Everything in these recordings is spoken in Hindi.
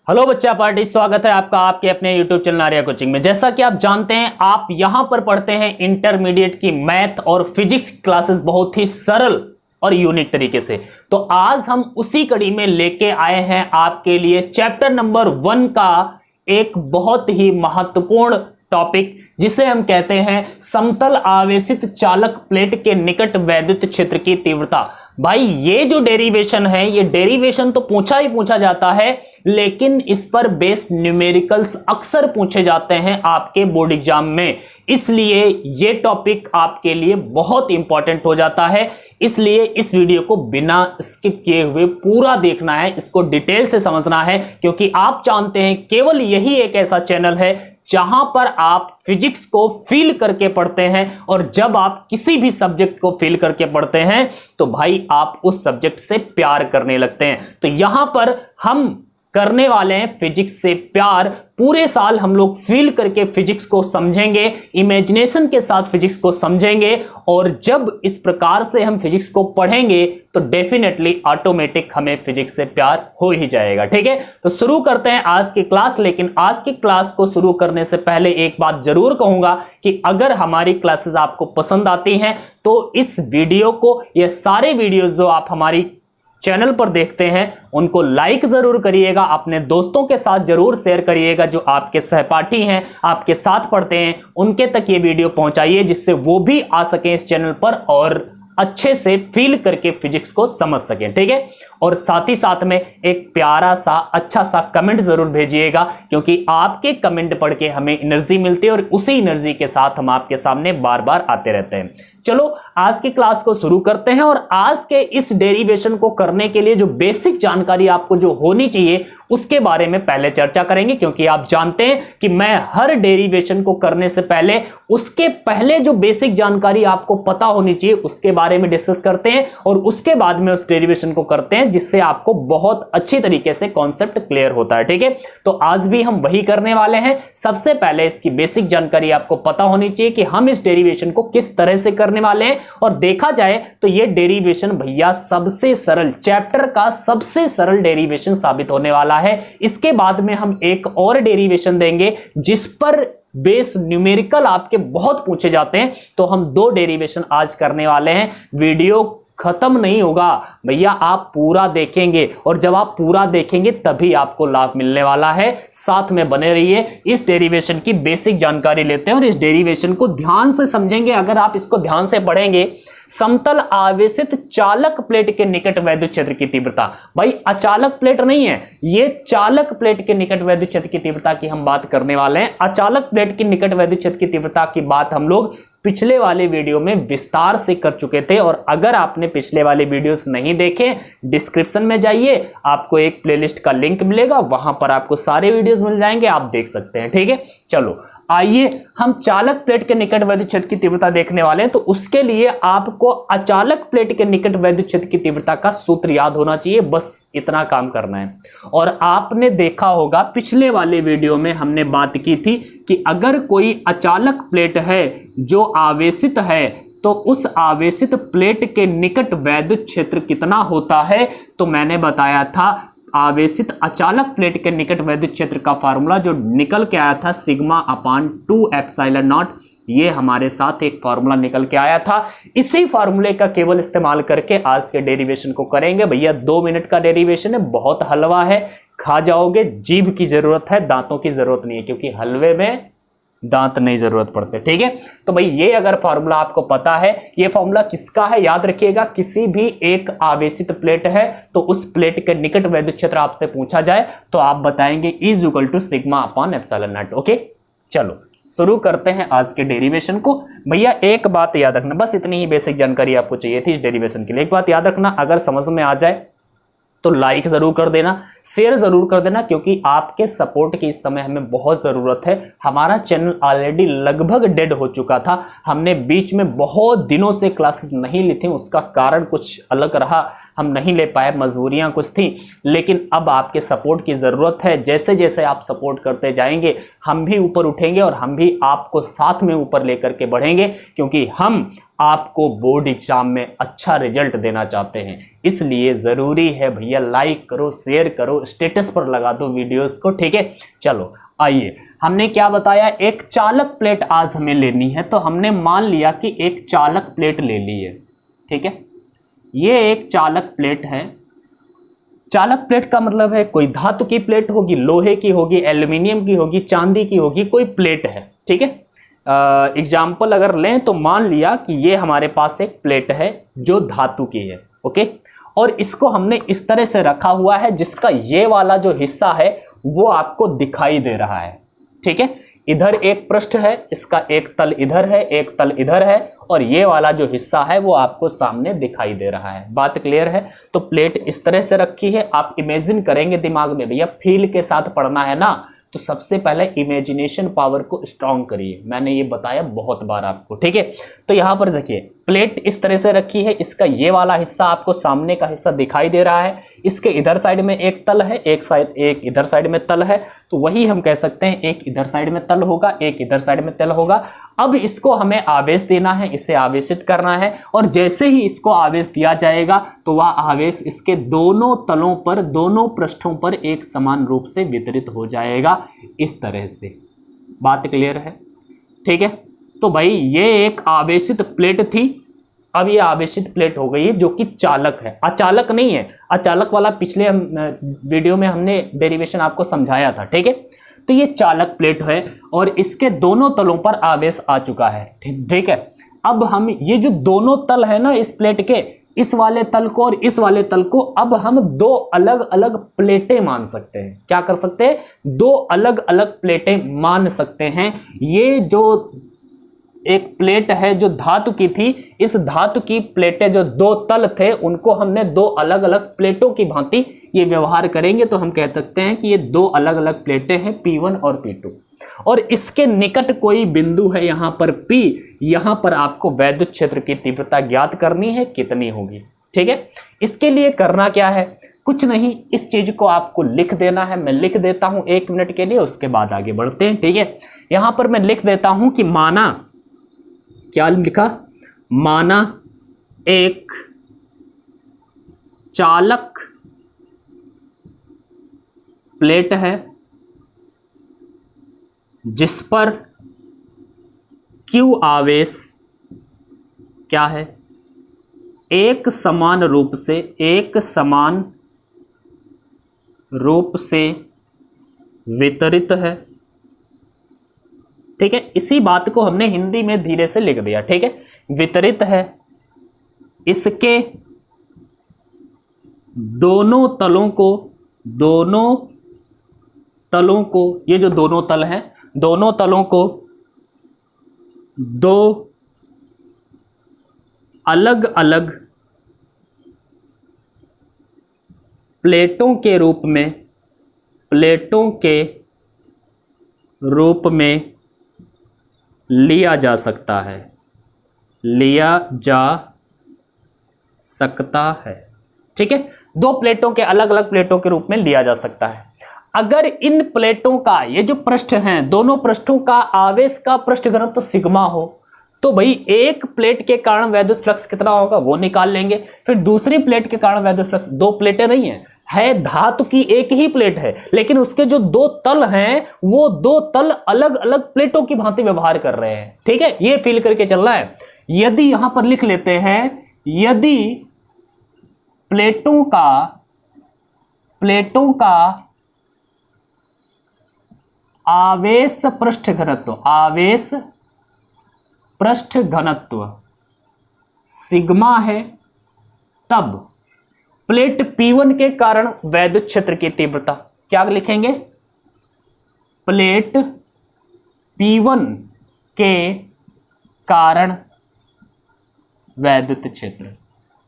हेलो बच्चा पार्टी, स्वागत है आपका आपके अपने YouTube चैनल आर्या कोचिंग में। जैसा कि आप जानते हैं, आप यहां पर पढ़ते हैं इंटरमीडिएट की मैथ और फिजिक्स क्लासेस बहुत ही सरल और यूनिक तरीके से। तो आज हम उसी कड़ी में लेके आए हैं आपके लिए चैप्टर नंबर 1 का एक बहुत ही महत्वपूर्ण टॉपिक, जिसे हम कहते हैं समतल आवेशित चालक प्लेट के निकट वैद्युत क्षेत्र की तीव्रता। भाई ये जो डेरिवेशन है, ये डेरिवेशन तो पूछा ही पूछा जाता है, लेकिन इस पर बेस्ड न्यूमेरिकल्स अक्सर पूछे जाते हैं आपके बोर्ड एग्जाम में। इसलिए ये टॉपिक आपके लिए बहुत इंपॉर्टेंट हो जाता है। इसलिए इस वीडियो को बिना स्किप किए हुए पूरा देखना है, इसको डिटेल से समझना है, क्योंकि आप जानते हैं केवल यही एक ऐसा चैनल है जहां पर आप फिजिक्स को फील करके पढ़ते हैं, और जब आप किसी भी सब्जेक्ट को फील करके पढ़ते हैं तो भाई आप उस सब्जेक्ट से प्यार करने लगते हैं। तो यहां पर हम करने वाले हैं फिजिक्स से प्यार। पूरे साल हम लोग फील करके फिजिक्स को समझेंगे, इमेजिनेशन के साथ फिजिक्स को समझेंगे, और जब इस प्रकार से हम फिजिक्स को पढ़ेंगे तो डेफिनेटली ऑटोमेटिक हमें फिजिक्स से प्यार हो ही जाएगा। ठीक है, तो शुरू करते हैं आज की क्लास। लेकिन आज की क्लास को शुरू करने से पहले एक बात जरूर कहूंगा कि अगर हमारी क्लासेस आपको पसंद आती हैं तो इस वीडियो को, ये सारे वीडियोस जो आप हमारी चैनल पर देखते हैं उनको लाइक जरूर करिएगा, अपने दोस्तों के साथ जरूर शेयर करिएगा, जो आपके सहपाठी हैं, आपके साथ पढ़ते हैं, उनके तक ये वीडियो पहुंचाइए, जिससे वो भी आ सके इस चैनल पर और अच्छे से फील करके फिजिक्स को समझ सकें। ठीक है, और साथ ही साथ में एक प्यारा सा अच्छा सा कमेंट जरूर भेजिएगा, क्योंकि आपके कमेंट पढ़ के हमें एनर्जी मिलती है और उसी एनर्जी के साथ हम आपके सामने बार बार आते रहते हैं। चलो आज की क्लास को शुरू करते हैं, और आज के इस डेरिवेशन को करने के लिए जो बेसिक जानकारी आपको जो होनी चाहिए उसके बारे में पहले चर्चा करेंगे, क्योंकि आप जानते हैं कि मैं हर डेरिवेशन को करने से पहले उसके पहले जो बेसिक जानकारी आपको पता होनी चाहिए उसके बारे में डिस्कस करते हैं, और उसके बाद में उस डेरिवेशन को करते हैं, जिससे आपको बहुत अच्छी तरीके से कॉन्सेप्ट क्लियर होता है। ठीक है, तो आज भी हम वही करने वाले हैं। सबसे पहले इसकी बेसिक जानकारी आपको पता होनी चाहिए कि हम इस डेरिवेशन को किस तरह से करने वाले हैं, और देखा जाए तो ये डेरिवेशन भैया सबसे सरल, चैप्टर का सबसे सरल डेरिवेशन साबित होने वाला है। इसके बाद में हम एक और डेरिवेशन देंगे जिस पर बेस न्यूमेरिकल आपके बहुत पूछे जाते हैं। तो हम 2 डेरिवेशन आज करने वाले हैं। वीडियो खत्म नहीं होगा भैया, आप पूरा देखेंगे, और जब आप पूरा देखेंगे तभी आपको लाभ मिलने वाला है। साथ में बने रहिए। इस डेरिवेशन की बेसिक जानकारी लेते हैं और इस डेरिवेशन को ध्यान से समझेंगे। अगर आप इसको ध्यान से पढ़ेंगे, समतल आवेशित चालक प्लेट के निकट वैद्युत क्षेत्र की तीव्रता, भाई अचालक प्लेट नहीं है, ये चालक प्लेट के निकट वैद्युत क्षेत्र की तीव्रता की हम बात करने वाले हैं। अचालक प्लेट के निकट वैद्युत क्षेत्र की तीव्रता की बात हम लोग पिछले वाले वीडियो में विस्तार से कर चुके थे, और अगर आपने पिछले वाले वीडियोस नहीं देखे, डिस्क्रिप्शन में जाइए, आपको एक प्लेलिस्ट का लिंक मिलेगा, वहां पर आपको सारे वीडियोस मिल जाएंगे, आप देख सकते हैं। ठीक है, चलो आइए हम चालक प्लेट के निकट वैद्युत क्षेत्र की तीव्रता देखने वाले हैं। तो उसके लिए आपको अचालक प्लेट के निकट वैद्युत क्षेत्र की तीव्रता का सूत्र याद होना चाहिए, बस इतना काम करना है। और आपने देखा होगा पिछले वाले वीडियो में हमने बात की थी कि अगर कोई अचालक प्लेट है जो आवेशित है, तो उस आवेशित प्लेट के निकट वैद्युत क्षेत्र कितना होता है। तो मैंने बताया था आवेशित अचालक प्लेट के निकट वैद्युत क्षेत्र का फार्मूला जो निकल के आया था सिग्मा अपान 2 एप्सिलॉन नॉट, ये हमारे साथ एक फार्मूला निकल के आया था। इसी फार्मूले का केवल इस्तेमाल करके आज के डेरिवेशन को करेंगे। भैया 2 मिनट का डेरिवेशन है, बहुत हलवा है, खा जाओगे, जीभ की जरूरत है, दांतों की जरूरत नहीं है, क्योंकि हलवे में दांत नहीं जरूरत पड़ते। ठीक है, तो भाई ये अगर फार्मूला आपको पता है, ये फार्मूला किसका है याद रखिएगा, किसी भी एक आवेशित प्लेट है तो उस प्लेट के निकट वैद्युत क्षेत्र आपसे पूछा जाए तो आप बताएंगे is equal to sigma upon epsilon not. Okay, चलो शुरू करते हैं आज के डेरिवेशन को। भैया एक बात याद रखना, बस इतनी ही बेसिक जानकारी आपको चाहिए थी इस डेरिवेशन के लिए। एक बात याद रखना, अगर समझ में आ जाए तो लाइक जरूर कर देना, शेयर जरूर कर देना, क्योंकि आपके सपोर्ट की इस समय हमें बहुत जरूरत है। हमारा चैनल ऑलरेडी लगभग डेड हो चुका था, हमने बीच में बहुत दिनों से क्लासेस नहीं ली थी, उसका कारण कुछ अलग रहा, हम नहीं ले पाए, मजबूरियां कुछ थी, लेकिन अब आपके सपोर्ट की जरूरत है। जैसे जैसे आप सपोर्ट करते जाएंगे हम भी ऊपर उठेंगे, और हम भी आपको साथ में ऊपर लेकर के बढ़ेंगे, क्योंकि हम आपको बोर्ड एग्जाम में अच्छा रिजल्ट देना चाहते हैं, इसलिए ज़रूरी है भैया लाइक करो, शेयर करो, स्टेटस पर लगा दो वीडियोस को, ठीक है। चलो आइए, हमने क्या बताया, एक चालक प्लेट आज हमें लेनी है, तो हमने मान लिया कि एक चालक प्लेट ले ली है, ठीक है। ये एक चालक प्लेट है। चालक प्लेट का मतलब है कोई धातु की प्लेट होगी, लोहे की होगी, एल्यूमिनियम की होगी, चांदी की होगी, कोई प्लेट है, ठीक है। एग्जाम्पल अगर लें तो मान लिया कि ये हमारे पास एक प्लेट है जो धातु की है, ओके। और इसको हमने इस तरह से रखा हुआ है जिसका ये वाला जो हिस्सा है वो आपको दिखाई दे रहा है, ठीक है। इधर एक पृष्ठ है, इसका एक तल इधर है, एक तल इधर है, और ये वाला जो हिस्सा है वो आपको सामने दिखाई दे रहा है। बात क्लियर है। तो प्लेट इस तरह से रखी है, आप इमेजिन करेंगे दिमाग में, भैया फील के साथ पढ़ना है ना, तो सबसे पहले इमेजिनेशन पावर को स्ट्रांग करिए, मैंने ये बताया बहुत बार आपको, ठीक है। तो यहां पर देखिए प्लेट इस तरह से रखी है, इसका ये वाला हिस्सा आपको सामने का हिस्सा दिखाई दे रहा है, इसके इधर साइड में एक तल है, एक इधर साइड में तल है, तो वही हम कह सकते हैं एक इधर साइड में तल होगा, एक इधर साइड में तल होगा। अब इसको हमें आवेश देना है, इसे आवेशित करना है, और जैसे ही इसको आवेश दिया जाएगा तो वह आवेश इसके दोनों तलों पर, दोनों पृष्ठों पर एक समान रूप से वितरित हो जाएगा, इस तरह से। बात क्लियर है, ठीक है। तो भाई ये एक आवेशित प्लेट थी, अब ये आवेशित प्लेट हो गई है जो कि चालक है, अचालक नहीं है। अचालक वाला पिछले वीडियो में हमने डेरिवेशन आपको समझाया था, ठीक है। तो ये चालक प्लेट है और इसके दोनों तलों पर आवेश आ चुका है, ठीक है। अब हम ये जो दोनों तल है ना इस प्लेट के, इस वाले तल को और इस वाले तल को अब हम दो अलग अलग प्लेटें मान सकते हैं। क्या कर सकते हैं? दो अलग अलग प्लेटें मान सकते हैं। ये जो एक प्लेट है जो धातु की थी, इस धातु की प्लेटें जो दो तल थे उनको हमने दो अलग अलग प्लेटों की भांति ये व्यवहार करेंगे, तो हम कह सकते हैं कि ये दो अलग अलग प्लेटें हैं P1 और P2, और इसके निकट कोई बिंदु है यहां पर P। यहां पर आपको वैद्युत क्षेत्र की तीव्रता ज्ञात करनी है, कितनी होगी, ठीक है। इसके लिए करना क्या है, कुछ नहीं, इस चीज को आपको लिख देना है। मैं लिख देता हूं 1 मिनट के लिए, उसके बाद आगे बढ़ते हैं, ठीक है। यहां पर मैं लिख देता हूं कि माना, क्या लिखा, माना एक चालक प्लेट है जिस पर Q आवेश क्या है, एक समान रूप से वितरित है, ठीक है। इसी बात को हमने हिंदी में धीरे से लिख दिया, ठीक है। वितरित है, इसके दोनों तलों को ये जो दोनों तल हैं, दोनों तलों को दो अलग अलग प्लेटों के रूप में लिया जा सकता है, ठीक है। दो प्लेटों के अलग अलग प्लेटों के रूप में लिया जा सकता है। अगर इन प्लेटों का, ये जो पृष्ठ हैं, दोनों पृष्ठों का आवेश का पृष्ठ घनत्व तो सिग्मा हो, तो भाई एक प्लेट के कारण वैद्युत फ्लक्स कितना होगा वो निकाल लेंगे। फिर दूसरी प्लेट के कारण वैद्युत फ्लक्स, दो प्लेटें नहीं है धातु की एक ही प्लेट है, लेकिन उसके जो दो तल हैं वो दो तल अलग अलग प्लेटों की भांति व्यवहार कर रहे हैं, ठीक है। ये फील करके चलना है। यदि यहां पर लिख लेते हैं, यदि प्लेटों का आवेश पृष्ठ घनत्व सिग्मा है, तब प्लेट P1 के कारण वैद्युत क्षेत्र की तीव्रता क्या लिखेंगे, प्लेट P1 के कारण वैद्युत क्षेत्र।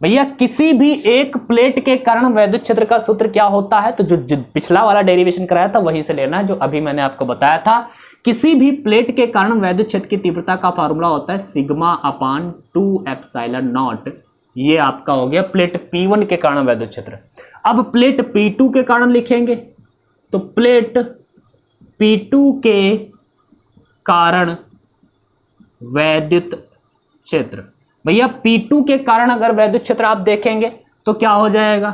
भैया किसी भी एक प्लेट के कारण वैद्युत क्षेत्र का सूत्र क्या होता है, तो जो पिछला वाला डेरिवेशन कराया था वही से लेना है, जो अभी मैंने आपको बताया था। किसी भी प्लेट के कारण वैद्युत क्षेत्र की तीव्रता का फार्मूला होता है सिग्मा अपान 2 एप्सिलॉन नॉट। ये आपका हो गया प्लेट P1 के कारण वैद्युत क्षेत्र। अब प्लेट P2 के कारण लिखेंगे, तो प्लेट P2 के कारण वैद्युत क्षेत्र। भैया P2 के कारण अगर वैद्युत क्षेत्र आप देखेंगे तो क्या हो जाएगा,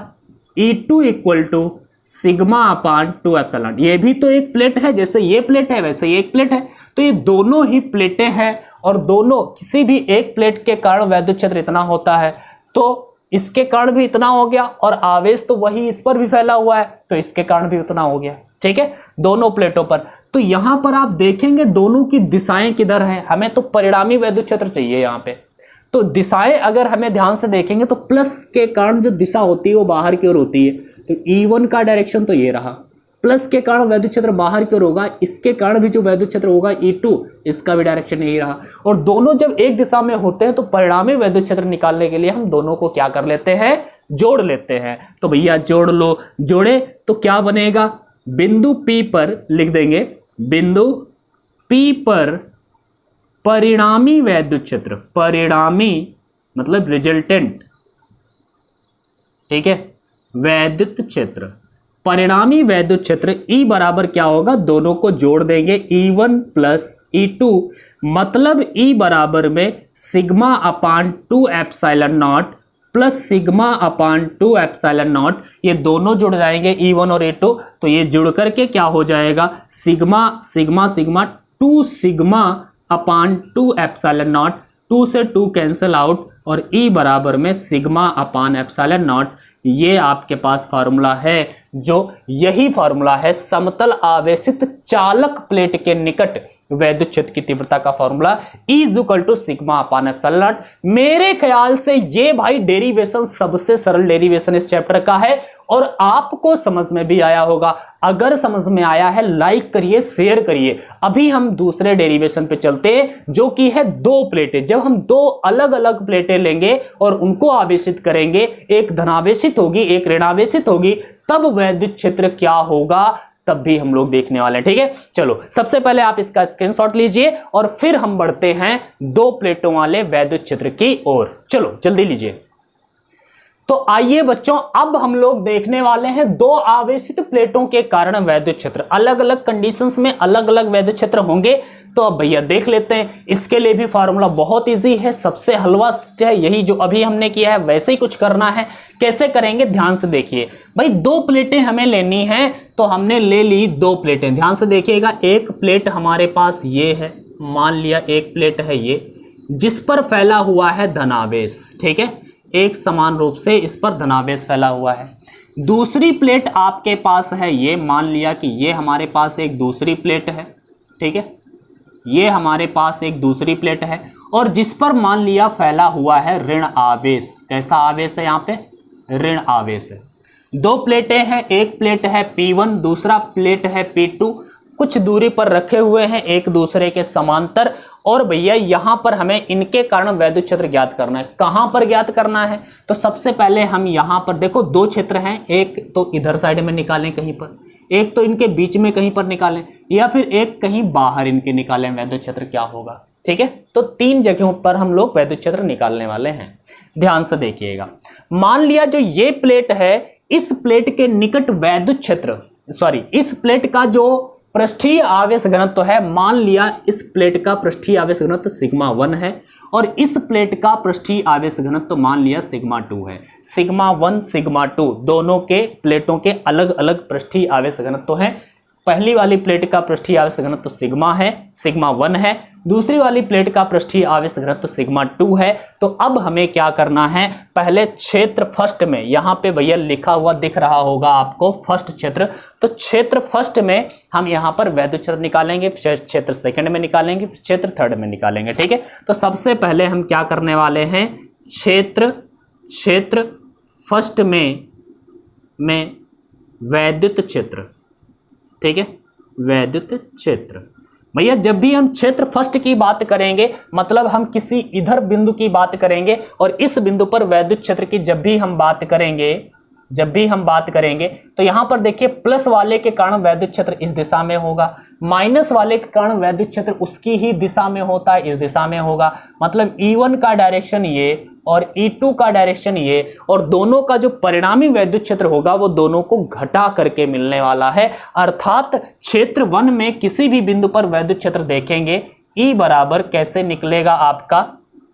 E2 equal to sigma upon 2 epsilon. ये भी तो एक प्लेट है, जैसे ये प्लेट है वैसे ये एक प्लेट है, तो ये दोनों ही प्लेटें हैं और दोनों किसी भी एक प्लेट के कारण वैद्युत क्षेत्र इतना होता है, तो इसके कारण भी इतना हो गया और आवेश तो वही इस पर भी फैला हुआ है तो इसके कारण भी उतना हो गया। ठीक है, दोनों प्लेटों पर। तो यहां पर आप देखेंगे दोनों की दिशाएं किधर हैं, हमें तो परिणामी वैद्युत क्षेत्र चाहिए यहां पे। तो दिशाएं अगर हमें ध्यान से देखेंगे तो प्लस के कारण जो दिशा होती है वो बाहर की ओर होती है, तो E1 का डायरेक्शन तो ये रहा, प्लस के कारण वैद्युत क्षेत्र बाहर की ओर होगा, इसके कारण भी जो वैद्युत क्षेत्र होगा E2, इसका भी डायरेक्शन यही रहा। और दोनों जब एक दिशा में होते हैं तो परिणामी वैद्युत क्षेत्र निकालने के लिए हम दोनों को क्या कर लेते हैं, जोड़ लेते हैं। तो भैया जोड़ लो, जोड़े तो क्या बनेगा, बिंदु P पर लिख देंगे, बिंदु P पर परिणामी वैद्युत क्षेत्र, परिणामी मतलब रिजल्टेंट, ठीक है, वैद्युत क्षेत्र, परिणामी वैद्युत क्षेत्र E बराबर क्या होगा, दोनों को जोड़ देंगे E1 प्लस E2, मतलब E बराबर में sigma upon 2 epsilon not plus sigma upon 2 epsilon not, ये दोनों जुड़ जाएंगे E1 और E2, तो ये जुड़ करके क्या हो जाएगा, sigma sigma sigma 2 sigma upon 2 epsilon not, 2 से 2 कैंसिल आउट और E बराबर में सिग्मा अपान एप्सिलॉन नॉट। ये आपके पास फार्मूला है, जो यही फार्मूला है समतल आवेशित चालक प्लेट के निकट वैद्युत क्षेत्र की तीव्रता का formula, E equal to sigma upon epsilon not. मेरे ख्याल से ये भाई डेरिवेशन सबसे सरल डेरिवेशन इस चैप्टर का है और आपको समझ में भी आया होगा। अगर समझ में आया है लाइक करिए, शेयर करिए। अभी हम दूसरे डेरिवेशन पे चलते हैं जो कि है दो प्लेटें। जब हम दो अलग अलग प्लेटें लेंगे और उनको आवेशित करेंगे, एक धनावेशित होगी एक ऋणावेशित होगी, तब वैद्युत क्षेत्र क्या होगा तब भी हम लोग देखने वाले हैं। ठीक है, चलो सबसे पहले आप इसका स्क्रीनशॉट लीजिए और फिर हम बढ़ते हैं दो प्लेटों वाले वैद्युत क्षेत्र की ओर। चलो जल्दी लीजिए। तो आइए बच्चों, अब हम लोग देखने वाले हैं दो आवेशित प्लेटों के कारण वैद्युत क्षेत्र। अलग अलग कंडीशंस में अलग अलग वैद्युत क्षेत्र होंगे, तो अब भैया देख लेते हैं। इसके लिए भी फार्मूला बहुत इजी है, सबसे हलवा है यही जो अभी हमने किया है, वैसे ही कुछ करना है। कैसे करेंगे ध्यान से देखिए भाई। दो प्लेटें हमें लेनी है, तो हमने ले ली दो प्लेटें। ध्यान से देखिएगा, एक प्लेट हमारे पास ये है, मान लिया एक प्लेट है ये, जिस पर फैला हुआ है धनावेश। ठीक है, एक समान रूप से इस पर धनावेश फैला हुआ है। दूसरी प्लेट आपके पास है ये, मान लिया कि ये हमारे पास एक दूसरी प्लेट है। ठीक है, ये हमारे पास एक दूसरी प्लेट है और जिस पर मान लिया फैला हुआ है ऋण आवेश। कैसा आवेश है यहाँ पे, ऋण आवेश है। दो प्लेटें हैं, एक प्लेट है P1, दूसरा प्लेट है P2, कुछ दूरी पर रखे हुए हैं एक दूसरे के समांतर। और भैया यहां पर हमें इनके कारण वैद्युत क्षेत्र ज्ञात करना है। कहां पर ज्ञात करना है, तो सबसे पहले हम यहां पर देखो, दो क्षेत्र हैं, एक तो इधर साइड में निकालें कहीं पर, एक तो इनके बीच में कहीं पर निकालें, या फिर एक कहीं बाहर इनके निकालें, वैद्युत क्षेत्र क्या होगा। ठीक है, तो तीन जगहों पर हम लोग वैद्युत क्षेत्र निकालने वाले हैं। ध्यान से देखिएगा, मान लिया जो ये प्लेट है, इस प्लेट के निकट वैद्युत क्षेत्र, सॉरी इस प्लेट का जो पृष्ठीय आवेश घनत्व है, मान लिया इस प्लेट का पृष्ठीय आवेश घनत्व सिग्मा 1 है और इस प्लेट का पृष्ठीय आवेश घनत्व मान लिया सिग्मा 2 है। सिग्मा 1 सिग्मा 2 दोनों के प्लेटों के अलग अलग पृष्ठीय आवेश घनत्व हैं। पहली वाली प्लेट का पृष्ठीय आवेश घनत्व सिग्मा है, सिग्मा 1 है। दूसरी वाली प्लेट का पृष्ठीय आवेश घनत्व सिग्मा 2 है। तो अब हमें क्या करना है, पहले क्षेत्र फर्स्ट में, यहां पे भैया लिखा हुआ दिख रहा होगा आपको फर्स्ट क्षेत्र, तो क्षेत्र फर्स्ट में हम यहां पर वैद्युत क्षेत्र निकालेंगे, क्षेत्र सेकंड में निकालेंगे, क्षेत्र थर्ड में निकालेंगे। ठीक है, तो सबसे पहले हम क्या करने वाले हैं, क्षेत्र फर्स्ट में वैद्युत क्षेत्र। ठीक है, वैद्युत क्षेत्र। भैया जब भी हम क्षेत्र फर्स्ट की बात करेंगे, मतलब हम किसी इधर बिंदु की बात करेंगे और इस बिंदु पर वैद्युत क्षेत्र की जब भी हम बात करेंगे तो यहां पर देखिए, प्लस वाले के कारण वैद्युत क्षेत्र इस दिशा में होगा, माइनस वाले के कारण वैद्युत क्षेत्र उसकी ही दिशा में होता है, इस दिशा में होगा। मतलब E1 का डायरेक्शन ये और E2 का डायरेक्शन ये, और दोनों का जो परिणामी वैद्युत क्षेत्र होगा वो दोनों को घटा करके मिलने वाला है। अर्थात क्षेत्र 1 में किसी भी बिंदु पर वैद्युत क्षेत्र देखेंगे, E बराबर कैसे निकलेगा आपका,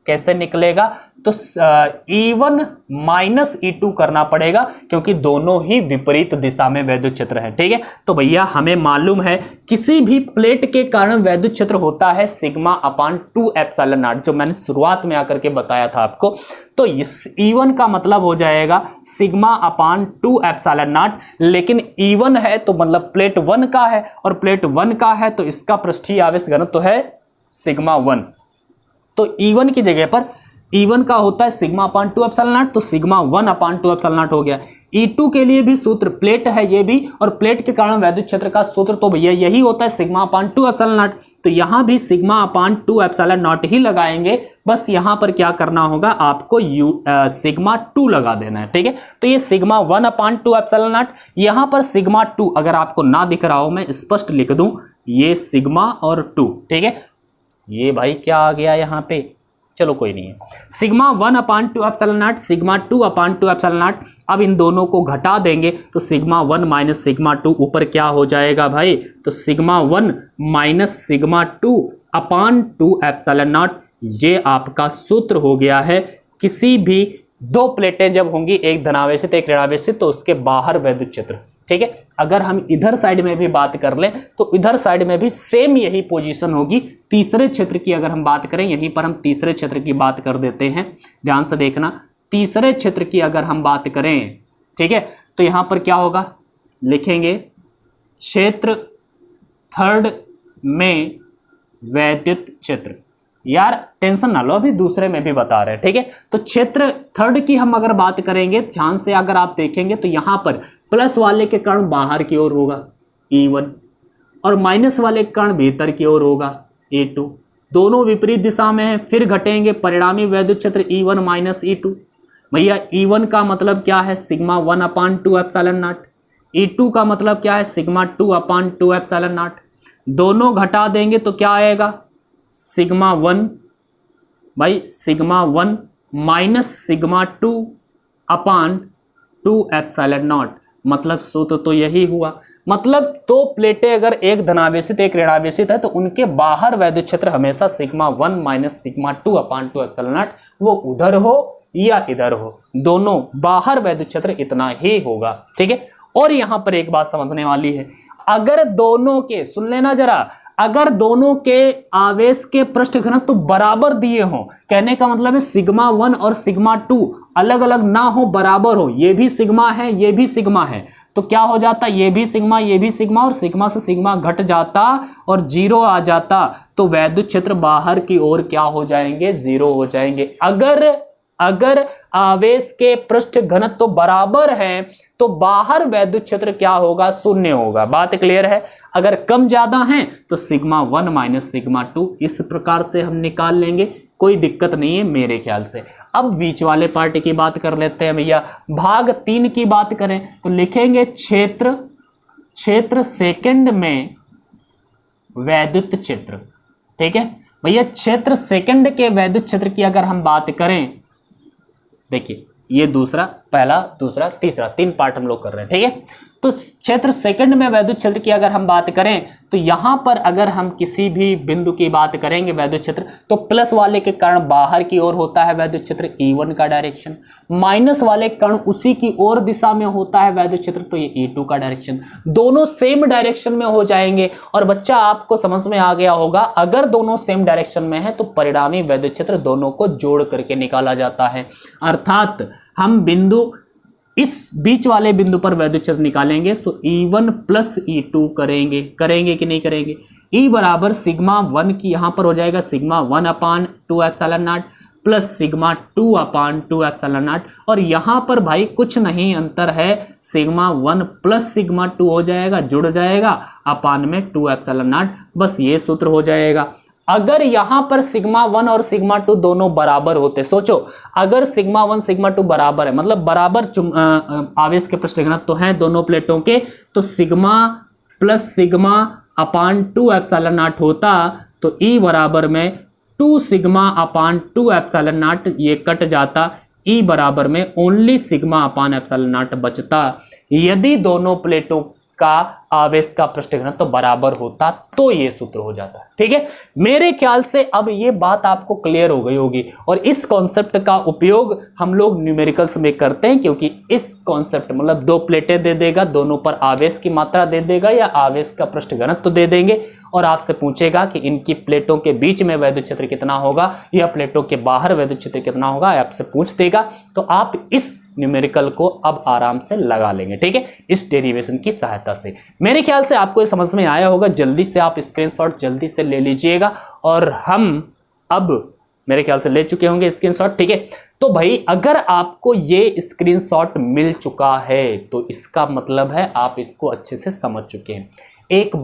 कैसे निकलेगा? तो E1 माइनस E2 करना पड़ेगा क्योंकि दोनों ही विपरीत दिशा में वैद्युत क्षेत्र है। ठीक है, तो भैया हमें मालूम है किसी भी प्लेट के कारण वैद्युत क्षेत्र होता है सिग्मा अपान 2 एप्सिलॉन नॉट, जो मैंने शुरुआत में आकर के बताया था आपको। तो इस E1 का मतलब हो जाएगा सिग्मा अपान 2 एप्सिलॉन नॉट, लेकिन E1 है तो मतलब प्लेट 1 का है, और प्लेट 1 का है तो इसका पृष्ठीय आवेश घनत्व है सिग्मा 1। तो E1 की जगह पर E1 का होता है सिग्मा अपान 2 एप्सिलॉन नॉट, तो सिग्मा 1 अपान 2 एप्सिलॉन नॉट हो गया। E2 के लिए भी सूत्र, प्लेट है ये भी, और प्लेट के कारण वैद्युत क्षेत्र का सूत्र तो भैया यही होता है सिग्मा अपान 2 एप्सिलॉन नॉट। तो यहां भी सिग्मा अपान 2 एप्सिलॉन नॉट ही लगाएंगे, बस यहां पर क्या करना होगा आपको सिग्मा 2 लगा देना है। ठीक है, तो ये सिग्मा 1 अपान 2 एप्सिलॉन नॉट, यहां पर सिग्मा 2 अगर आपको ना दिख रहा हो मैं स्पष्ट लिख दूं, ये सिग्मा और 2। ठीक है, ये भाई क्या आ गया यहां पे, चलो कोई नहीं है, sigma 1 upon 2 epsilon not, sigma 2 upon 2 epsilon not. अब इन दोनों को घटा देंगे तो सिग्मा 1 माइनस सिग्मा 2 ऊपर क्या हो जाएगा भाई, तो sigma 1 minus sigma 2 upon 2 epsilon not. ये आपका सूत्र हो गया है। किसी भी दो प्लेटें जब होंगी, एक धनावेशित एक ऋणावेशित, तो उसके बाहर वैद्युत क्षेत्र। ठीक है, अगर हम इधर साइड में भी बात कर लें तो इधर साइड में भी सेम यही पोजीशन होगी। तीसरे क्षेत्र की अगर हम बात करें, यहीं पर हम तीसरे क्षेत्र की बात कर देते हैं, ध्यान से देखना। तीसरे क्षेत्र की अगर हम बात करें, ठीक है, तो यहां पर क्या होगा, लिखेंगे क्षेत्र थर्ड में वैद्युत क्षेत्र। यार टेंशन ना लो, अभी दूसरे में भी बता रहे हैं। ठीक है, तो क्षेत्र थर्ड की हम अगर बात करेंगे, ध्यान से अगर आप देखेंगे तो यहां पर प्लस वाले के कारण बाहर की ओर होगा E1, और माइनस वाले के कारण भीतर की ओर होगा E2। दोनों विपरीत दिशा में है, फिर घटेंगे, परिणामी वैद्युत क्षेत्र E1 माइनस E2। भैया E1 का मतलब क्या है, sigma 1 upon 2 epsilon not. E2 का मतलब क्या है, सिग्मा 2 अपान 2 एप्सिलॉन नॉट। दोनों घटा देंगे तो क्या आएगा, सिग्मा 1, भाई sigma 1 minus sigma 2 upon 2 epsilon not. मतलब सूत्र तो यही हुआ। मतलब दो प्लेटें अगर एक धनावेशित एक ऋणावेशित है तो उनके बाहर वैद्युत क्षेत्र हमेशा sigma 1 minus sigma 2 upon 2 epsilon not, वो उधर हो या इधर हो, दोनों बाहर वैद्युत क्षेत्र इतना ही होगा। ठीक है, और यहां पर एक बात समझने वाली है, अगर दोनों के, सुन लेना जरा, अगर दोनों के आवेश के पृष्ठ घनत्व तो बराबर दिए हों, कहने का मतलब है सिग्मा 1 और सिग्मा 2 अलग अलग ना हो, बराबर हो, ये भी सिग्मा है ये भी सिग्मा है, तो क्या हो जाता, ये भी सिग्मा और सिग्मा से सिग्मा घट जाता और 0 आ जाता, तो वैद्युत क्षेत्र बाहर की ओर क्या हो जाएंगे, 0 हो जाएंगे। अगर आवेश के पृष्ठ घनत्व तो बराबर हैं तो बाहर वैद्युत क्षेत्र क्या होगा, 0 होगा। बात क्लियर है। अगर कम ज्यादा हैं तो सिग्मा 1 माइनस सिग्मा 2 इस प्रकार से हम निकाल लेंगे, कोई दिक्कत नहीं है मेरे ख्याल से। अब बीच वाले पार्ट की बात कर लेते हैं भैया। भाग 3 की बात करें तो लिखेंगे क्षेत्र सेकंड में वैद्युत क्षेत्र। ठीक है भैया, क्षेत्र सेकंड के वैद्युत क्षेत्र की अगर हम बात करें, देखिए ये दूसरा, पहला, दूसरा, तीसरा, 3 पार्ट हम लोग कर रहे हैं। ठीक है, तो क्षेत्र सेकंड में वैद्युत क्षेत्र की अगर हम बात करें तो यहां पर अगर हम किसी भी बिंदु की बात करेंगे वैद्युत क्षेत्र, तो प्लस वाले के कारण बाहर की ओर होता है वैद्युत क्षेत्र E1 का डायरेक्शन, माइनस वाले के कारण उसी की ओर दिशा में होता है वैद्युत क्षेत्र, तो ये E2 का डायरेक्शन। दोनों सेम डायरेक्शन में हो जाएंगे। और बच्चा आपको समझ में आ गया होगा, अगर दोनों सेम डायरेक्शन में है तो परिणामी वैद्युत क्षेत्र दोनों को जोड़ करके निकाला जाता है। अर्थात हम बिंदु, इस बीच वाले बिंदु पर वैद्युत क्षेत्र निकालेंगे, सो E1 प्लस E2 करेंगे कि नहीं करेंगे। E बराबर सिग्मा 1 की यहां पर हो जाएगा sigma 1 upon 2 epsilon not plus sigma 2 upon 2 epsilon not, और यहां पर भाई कुछ नहीं अंतर है, सिग्मा 1 प्लस सिग्मा 2 हो जाएगा, जुड़ जाएगा अपान में 2 एप्सिलॉन नॉट, बस ये सूत्र हो जाएगा। अगर यहां पर सिग्मा 1 और सिग्मा 2 दोनों बराबर होते, सोचो अगर सिग्मा 1 सिग्मा 2 बराबर है, मतलब बराबर आवेश के पृष्ठ घनत्व तो हैं दोनों प्लेटों के, तो sigma plus sigma upon 2 epsilon not होता, तो E बराबर में 2 सिग्मा अपान 2 एप्सिलॉन नॉट, ये कट जाता, E बराबर में only sigma upon epsilon not बचता। यदि दोनों प्लेटों का आवेश का पृष्ठ घनत्व तो बराबर होता, तो ये सूत्र हो जाता है। ठीक है, मेरे ख्याल से अब ये बात आपको क्लियर हो गई होगी। और इस कॉन्सेप्ट का उपयोग हम लोग न्यूमेरिकल्स में करते हैं, क्योंकि इस कॉन्सेप्ट मतलब दो प्लेटें दे देगा, दोनों पर आवेश की मात्रा दे देगा या आवेश का पृष्ठ घनत्व तो दे देंगे, और आपसे पूछेगा कि इनकी प्लेटों के बीच में वैद्युत क्षेत्र कितना होगा या प्लेटों के बाहर वैद्युत क्षेत्र कितना होगा, आपसे पूछ देगा। तो आप इस न्यूमेरिकल को अब आराम से लगा लेंगे। ठीक है, इस डेरिवेशन की सहायता से। मेरे ख्याल से आपको ये समझ में आया होगा। जल्दी से आप स्क्रीनशॉट जल्दी से ले लीजिएगा, और हम अब मेरे ख्याल से ले चुके होंगे स्क्रीनशॉट। ठीक है, तो भाई अगर आपको ये स्क्रीनशॉट मिल चुका है तो इसका मतलब है आप इसको अच्छे से समझ चुके हैं। एक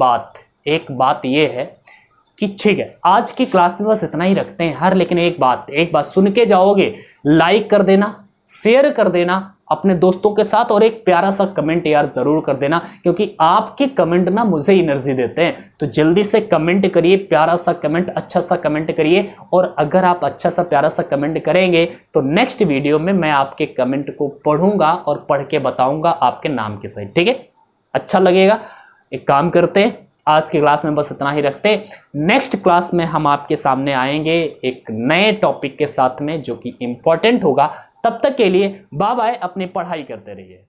बात ये है कि ठीक है, आज की क्लास में बस इतना ही रखते हैं हर, लेकिन एक बात सुन के जाओगे, लाइक कर देना, शेयर कर देना अपने दोस्तों के साथ, और एक प्यारा सा कमेंट यार जरूर कर देना, क्योंकि आपके कमेंट ना मुझे एनर्जी देते हैं। तो जल्दी से कमेंट करिए, प्यारा सा कमेंट, अच्छा सा कमेंट करिए। और अगर आप अच्छा सा प्यारा सा कमेंट करेंगे तो नेक्स्ट वीडियो में मैं आपके कमेंट को पढ़ूंगा और पढ़ के बताऊंगा आपके नाम के सहित। ठीक है, अच्छा लगेगा। एक काम करते हैं, आज की क्लास में बस इतना ही रखते हैं। नेक्स्ट क्लास में हम आपके सामने आएंगे एक नए टॉपिक के साथ में, जो कि इंपॉर्टेंट होगा। तब तक के लिए बाय बाय, अपनी पढ़ाई करते रहिए।